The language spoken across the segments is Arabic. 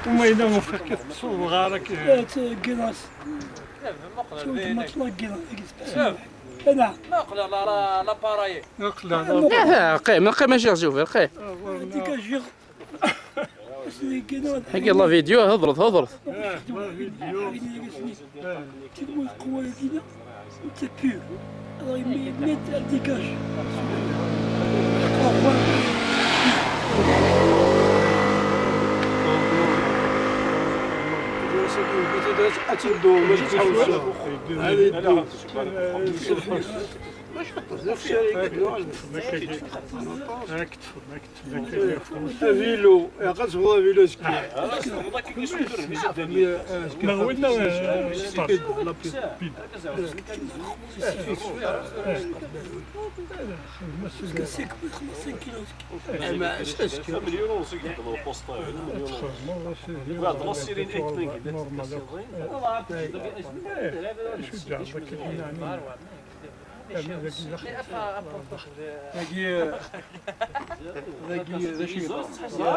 وما إذا ما فكت تصور غارك جلاس شو مطلق جلاس أنا نقل لا باراي نقلع لا قي ما قي ما جيغ قي ديك الجيغ حق الله فيديو هضرت فيديو تقول القوة كذا أنت بيور الله يميت ديكاج فيلو قص هو فيلو سكي ما ولنا سيك 50 كيلو ما اساسك مليون ونص يقدروا بوسطه مليون بعد نصيرين اثنين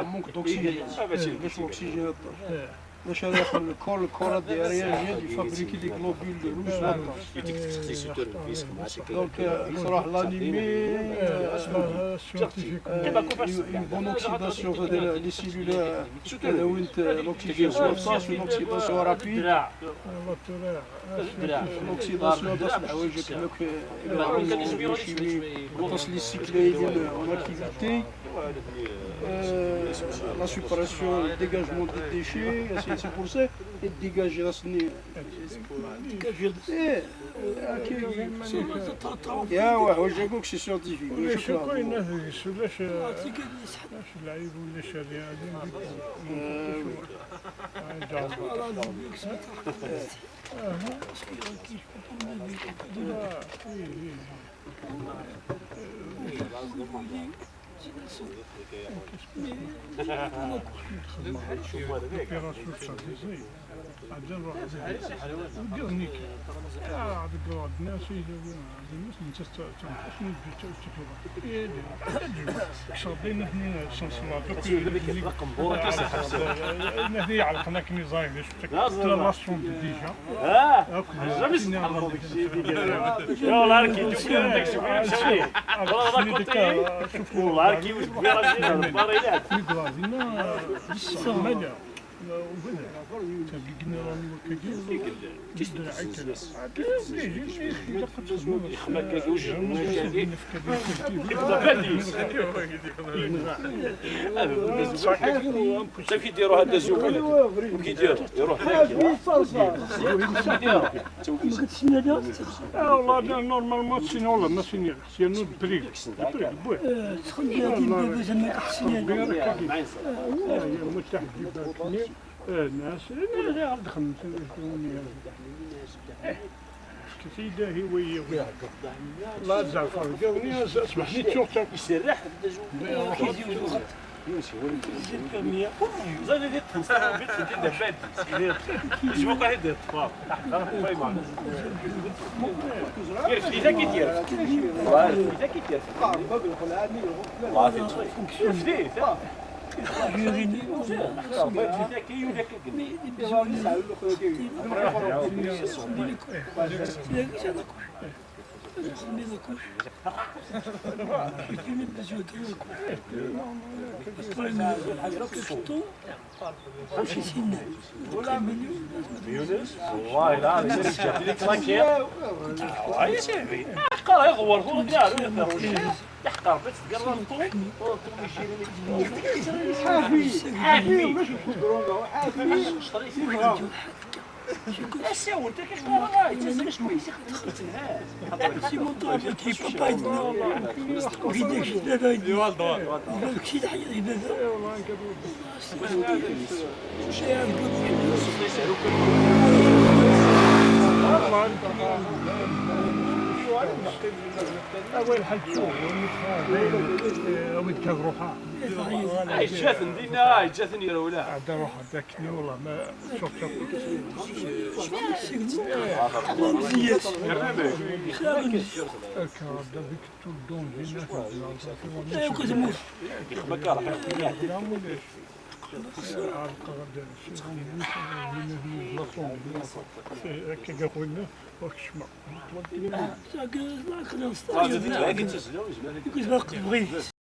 ممكن اكسجين باش الاكسجين باش هذا الكره ديالها يفابريكي دي غلوبول روج دونك صراحه لانيمي une bonne oxydation les cellules وين l'oxygène soit une oxydation rapide l'oxydation تصبح وجهك هناك تصل السيكلين en activité la séparation, le dégagement des déchets, c'est pour ça, et dégager la snée. يا وجهك سي سيانتيفيك شكرا كاين الناس يسولاش العيب ولا شادي عبدين روح وديرنيك عاد قعد الناس يجاوبون الناس تنتسني شربينا هنا سنسلات هنا علقنا كني زايد شفتك لاسون ديجا جامي سمعنا هذاك الشيء والله راكي تشوف داك الشيء والله كنت والله راكي واش كبيره الباريلات في كلازينا الصمالة وهنا تبقينا راني وكاكي تدري عيتنا يخمك وجه المشاهدين يبدا بادي كيف يديروا هذا الزوق كيديروا يروح والله نورمالمون سينو ولا ما سيني سينو بريك بوي الناس عاد خمسة سيدة هي ويا الله زعفر قالني اسمحني تشوف يسرح زاد ديت خمسة بيت جدا بادي يجبوك واحد الطفاف كيف إذا كيدير إذا كيدير الله في فديت والله لا يحقر يغور هو يحقر بس تقرب ساوي انت كيف تقرا تزرش كويس سي مونطاج كي با ويدك هذا يدك شي حاجه أول حاجة تشوف ودك روحها جاثن دينا جاثن يرولا عاد روح ذاكني والله ما شوف الكرادة بك تودون دينا يخبك راح Kijk, gewoon, wat smaak. Zeg, laat ik dan staan. Ik was wel gebriefd.